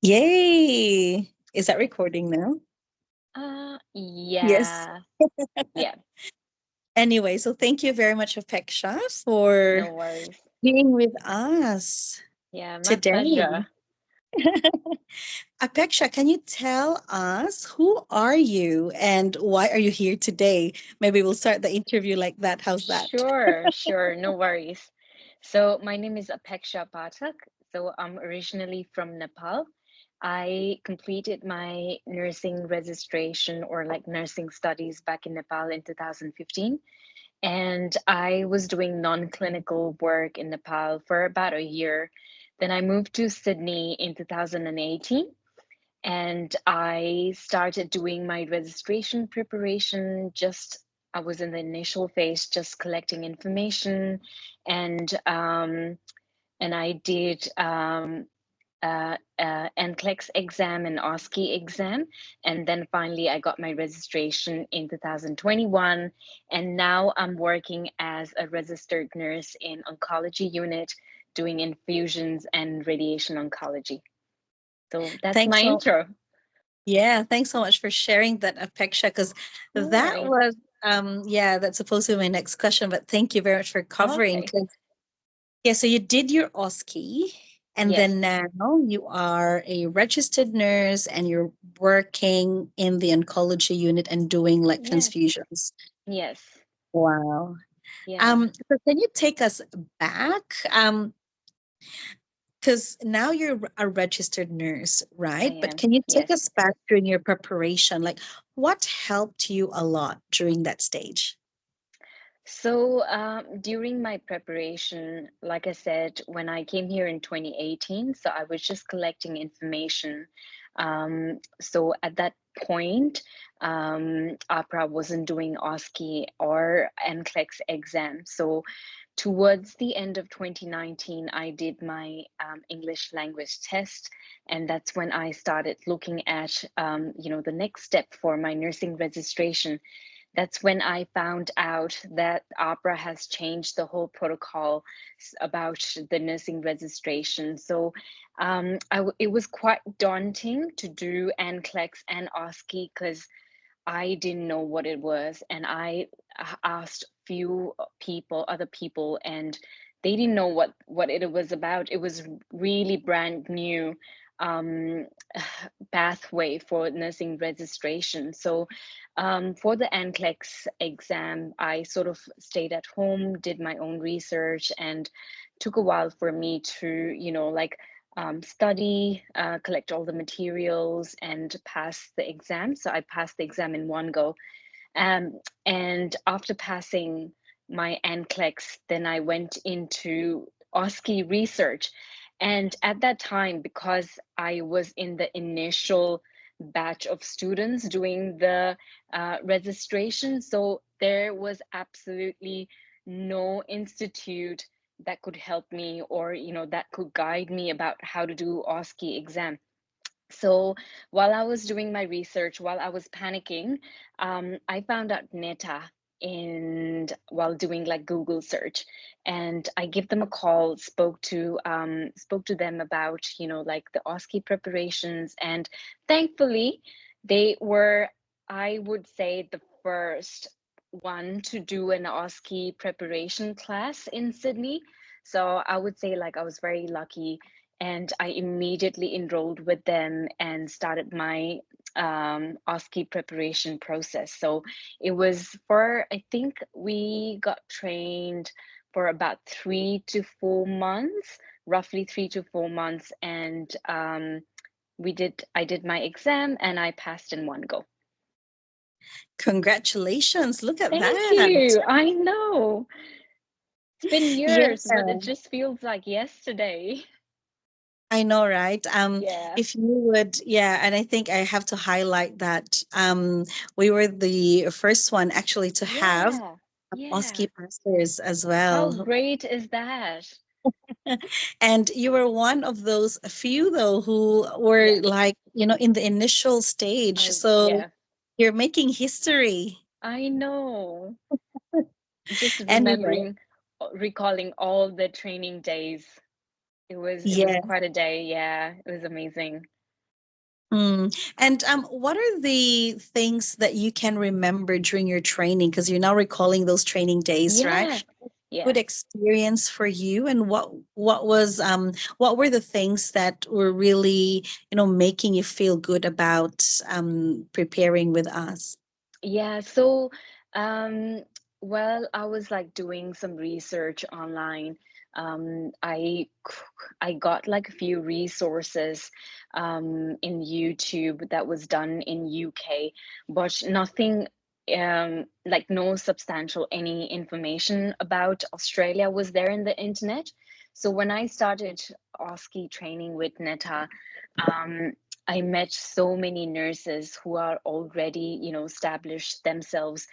Yay! Is that recording now? Yes. Yeah, yeah, Anyway, so thank you very much, Apeksha, for no worries. being with us Yeah, my today. pleasure. Apeksha, can you tell us who are you and why are you here today? Maybe we'll start the interview like that. How's that? Sure, no worries. So, my name is Apekshya Pathak. So, I'm originally from Nepal. I completed my nursing registration or like nursing studies back in Nepal in 2015. And I was doing non-clinical work in Nepal for about a year. Then I moved to Sydney in 2018 and I started doing my registration preparation. Just I was in the initial phase, just collecting information, and I did NCLEX exam and OSCE exam, and then finally I got my registration in 2021, and now I'm working as a registered nurse in oncology unit, doing infusions and radiation oncology. So that's Thanks my so intro. Yeah, thanks so much for sharing that, Apeksha, because No that worries. was yeah, that's supposed to be my next question, but thank you very much for covering. Okay. 'Cause, yeah, so you did your OSCE, and Yes. then now you are a registered nurse and you're working in the oncology unit and doing like Yes. transfusions. Yes. Wow. Yeah, So can you take us back? Because now you're a registered nurse, I right? But am. can you take Yes. us back during your preparation? Like, what helped you a lot during that stage? So during my preparation, like I said, when I came here in 2018, so I was just collecting information. So at that point, APRA wasn't doing OSCE or NCLEX exam. So towards the end of 2019, I did my English language test, and that's when I started looking at, the next step for my nursing registration. That's when I found out that Opera has changed the whole protocol about the nursing registration. So it was quite daunting to do NCLEX and OSCE because I didn't know what it was, and I asked few people, other people, and they didn't know what it was about. It was really brand new um, pathway for nursing registration. So for the NCLEX exam, I sort of stayed at home, did my own research, and took a while for me to, study, collect all the materials, and pass the exam. So I passed the exam in one go. And after passing my NCLEX, then I went into OSCE research. And at that time, because I was in the initial batch of students doing the registration, so there was absolutely no institute that could help me or that could guide me about how to do OSCE exam. So while I was doing my research, while I was panicking, I found out NETA and while doing like Google search, and I give them a call, spoke to them about like the OSCE preparations, and thankfully they were, I would say, the first one to do an OSCE preparation class in Sydney. So I would say like I was very lucky, and I immediately enrolled with them and started my OSCE preparation process. So it was for, I think we got trained for about 3 to 4 months, roughly 3 to 4 months, and I did my exam and I passed in one go. Congratulations. Look at Thank that. you. I know it's been Yeah, years, but it just feels like yesterday. I know, right? Yeah. If you would, yeah, and I think I have to highlight that we were the first one actually to have Yeah. Yeah. OSCE pastors as How well. great is that? And you were one of those few, though, who were Yeah, like, in the initial stage. So yeah, you're making history. I know. Just Anyway, remembering, recalling all the training days. It was yeah. quite a day. Yeah, it was amazing. Mm. And what are the things that you can remember during your training? Because you're now recalling those training days, right? Yeah, Good yeah. experience for you, and what were the things that were really, making you feel good about preparing with us? Yeah, so um well, I was like doing some research online. I got like a few resources in YouTube that was done in UK, but nothing like no substantial any information about Australia was there in the internet. So when I started OSCE training with NETA, um, I met so many nurses who are already, established themselves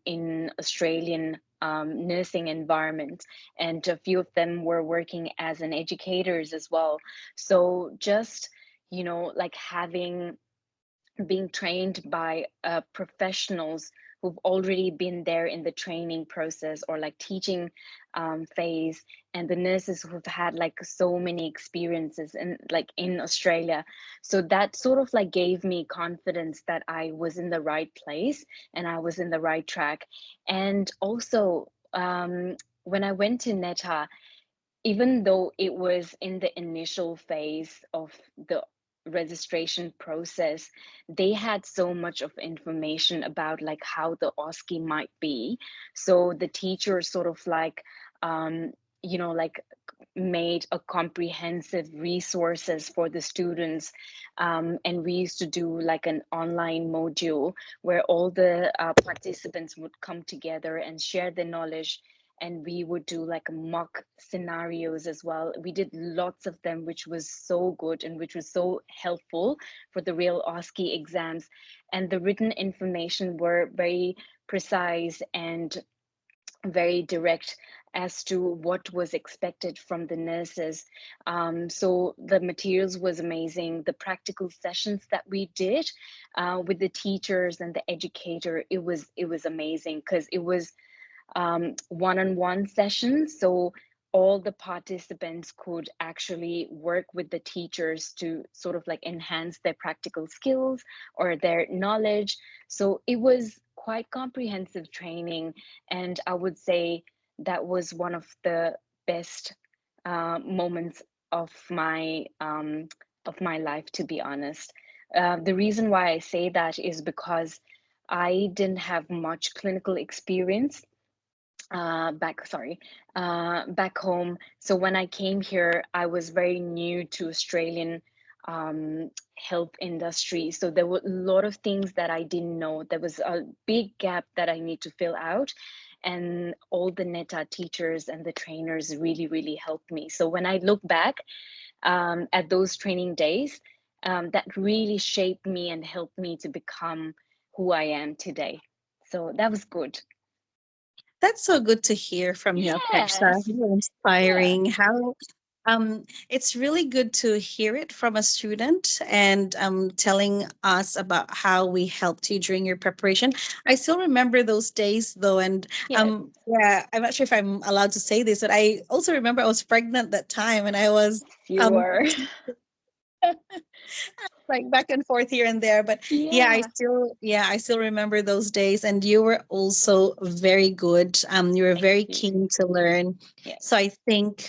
in Australian nursing environment, and a few of them were working as an educators as well. So just, like having being trained by professionals who've already been there in the training process or like teaching phase, and the nurses who've had like so many experiences in Australia. So that sort of like gave me confidence that I was in the right place and I was in the right track. And also, when I went to NETA, even though it was in the initial phase of the registration process, they had so much of information about like how the OSCE might be. So the teacher sort of like, um, like made a comprehensive resources for the students, and we used to do like an online module where all the participants would come together and share their knowledge, and we would do like mock scenarios as well. We did lots of them, which was so good and which was so helpful for the real OSCE exams. And the written information were very precise and very direct as to what was expected from the nurses. So the materials was amazing. The practical sessions that we did with the teachers and the educator, it was amazing because it was one-on-one sessions. So all the participants could actually work with the teachers to sort of like enhance their practical skills or their knowledge. So it was quite comprehensive training, and I would say that was one of the best moments of my life, to be honest. The reason why I say that is because I didn't have much clinical experience back home. So when I came here, I was very new to Australian health industry. So there were a lot of things that I didn't know. There was a big gap that I need to fill out. And all the NETA teachers and the trainers really, really helped me. So when I look back at those training days, that really shaped me and helped me to become who I am today. So that was good. That's so good to hear from you, Apeksha. Yes. How Yeah. inspiring. How it's really good to hear it from a student and telling us about how we helped you during your preparation. I still remember those days though, and Yes. yeah, I'm not sure if I'm allowed to say this, but I also remember I was pregnant that time, and I was You um were. like back and forth here and there. But yeah, Yeah. I still remember those days, and you were also very good. You were Thank very you. keen to learn. Yes. So I think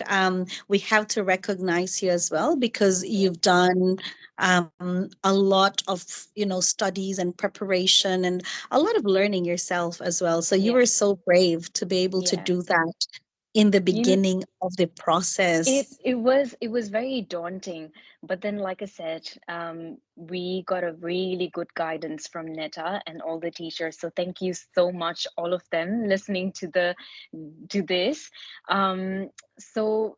we have to recognize you as well, because Yes. you've done a lot of studies and preparation and a lot of learning yourself as well. So you Yes. were so brave to be able to do Yes. that in the You know, beginning of the it process. it was it was very daunting, but then, like I said, we got a really good guidance from Netta and all the teachers. So thank you so much, all of them, listening to this. Um, so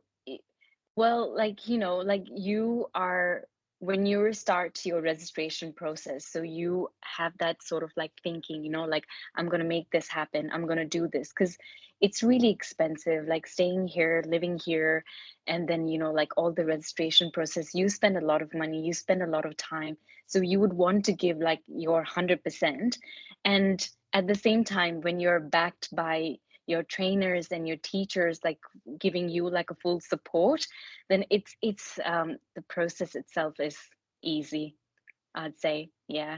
well, like, like you are, when you start your registration process, so you have that sort of like thinking, like, I'm going to make this happen, I'm going to do this, because it's really expensive, like staying here, living here, and then, like all the registration process, you spend a lot of money, you spend a lot of time. So you would want to give like your 100%. And at the same time, when you're backed by your trainers and your teachers, like giving you like a full support, then it's the process itself is easy. I'd say. Yeah.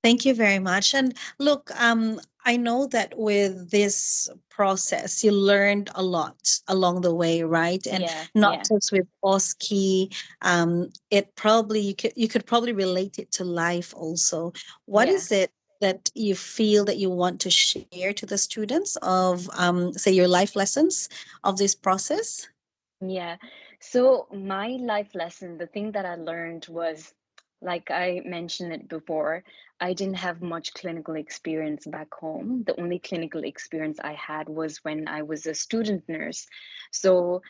Thank you very much. And look, I know that with this process, you learned a lot along the way, right? And Yeah. not Yeah. just with OSCE, it probably you could probably relate it to life also. What Yeah. is it that you feel that you want to share to the students of, say, your life lessons of this process? Yeah. So my life lesson, the thing that I learned was, like I mentioned it before, I didn't have much clinical experience back home. The only clinical experience I had was when I was a student nurse. So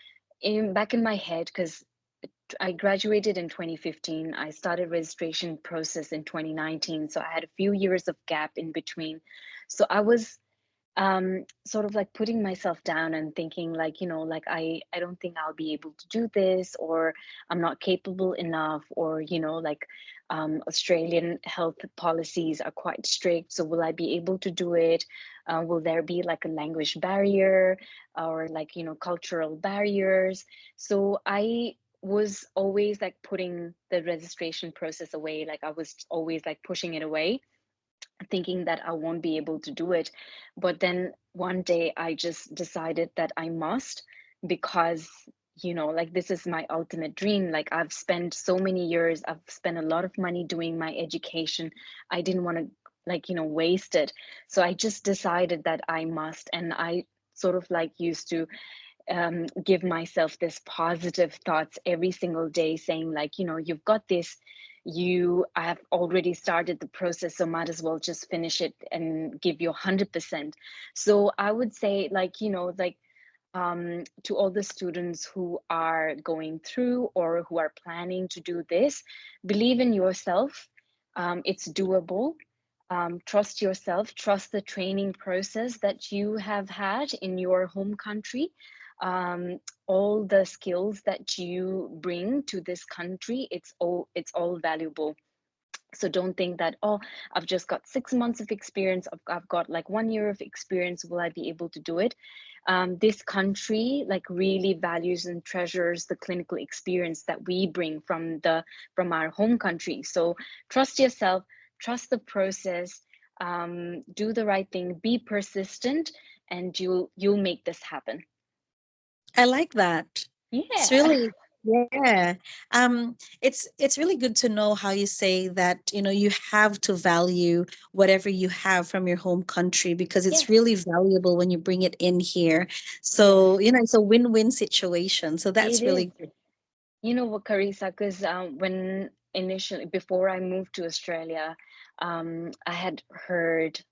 back in my head, because I graduated in 2015, I started registration process in 2019. So I had a few years of gap in between. So I was sort of like putting myself down and thinking like, like I don't think I'll be able to do this, or I'm not capable enough, or like Australian health policies are quite strict, so will I be able to do it? Will there be like a language barrier, or like cultural barriers? So I was always like putting the registration process away, like I was always like pushing it away, thinking that I won't be able to do it. But then one day I just decided that I must, because, like this is my ultimate dream. Like I've spent so many years, I've spent a lot of money doing my education. I didn't want to, like, waste it. So I just decided that I must. And I sort of like used to give myself this positive thoughts every single day, saying like, you've got this. You have already started the process, so might as well just finish it and give your 100%. So I would say, like, like, to all the students who are going through or who are planning to do this, believe in yourself. It's doable. Trust yourself, trust the training process that you have had in your home country. All the skills that you bring to this country, it's all valuable. So don't think that, oh, I've just got 6 months of experience, I've got like 1 year of experience, will I be able to do it? This country like really values and treasures the clinical experience that we bring from our home country. So trust yourself, trust the process, do the right thing, be persistent, and you'll make this happen. I like that. It's Yeah. really, yeah. It's really good to know how you say that, you have to value whatever you have from your home country, because it's Yes. really valuable when you bring it in here. Yes, So, it's a win-win situation. So it that's is. really good. You know what, Carissa, because when initially, before I moved to Australia, I had heard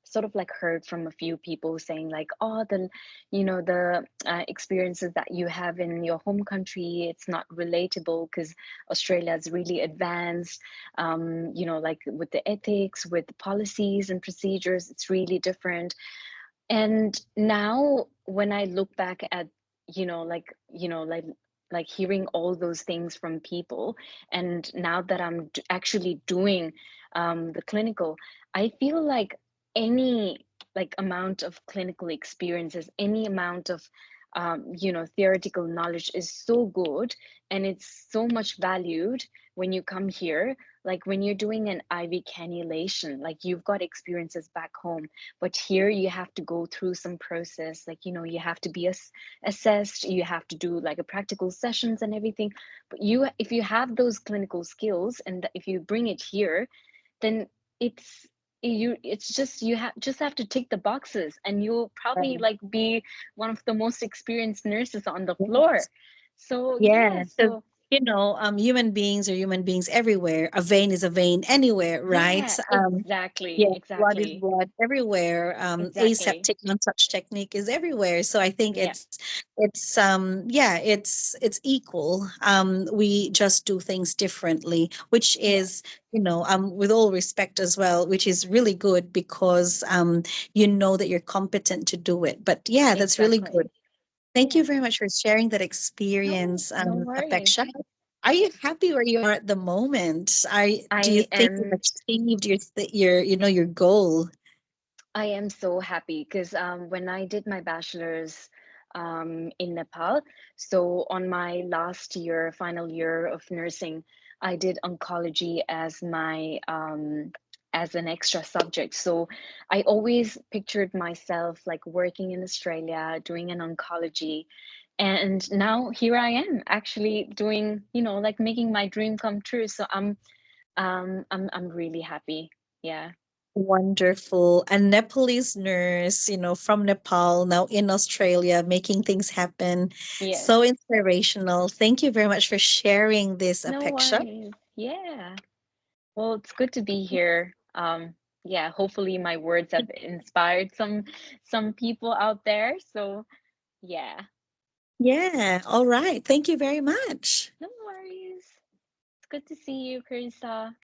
from a few people saying like, oh, the experiences that you have in your home country, it's not relatable because Australia is really advanced, like with the ethics, with the policies and procedures, it's really different. And now when I look back at, like, like hearing all those things from people, and now that I'm actually doing the clinical, I feel like any like amount of clinical experiences, any amount of theoretical knowledge is so good, and it's so much valued when you come here. Like when you're doing an IV cannulation, like you've got experiences back home, but here you have to go through some process, like you have to be assessed, you have to do like a practical sessions and everything. But if you have those clinical skills, and if you bring it here, then it's it's just you have to tick the boxes, and you'll probably like be one of the most experienced nurses on the floor. So yeah, Yeah, because so human beings are human beings everywhere. A vein is a vein anywhere, right? yeah, Yeah, exactly, blood is exactly, blood everywhere. exactly. Aseptic, non-touch technique is everywhere. So I think Yeah, it's equal. We just do things differently, which yeah, is, with all respect as well, which is really good because you know that you're competent to do it. But yeah, that's really good. exactly. Thank you Yeah. very much for sharing that No, experience, no worries. Apeksha. Are you happy where you are at the moment? Do you I think you've am achieved your goal? I am so happy because when I did my bachelor's in Nepal, so on my last year, final year of nursing, I did oncology as an extra subject. So I always pictured myself like working in Australia doing an oncology, and now here I am actually doing, like making my dream come true. So I'm really happy. Yeah. Wonderful. A Nepalese nurse, from Nepal, now in Australia, making things happen. Yes. So inspirational. Thank you very much for sharing this, No Apeksha. worries. Yeah. Well, it's good to be here. Yeah, hopefully my words have inspired some people out there. So yeah, Yeah. All right. Thank you very much. no worries. It's good to see you, Carissa.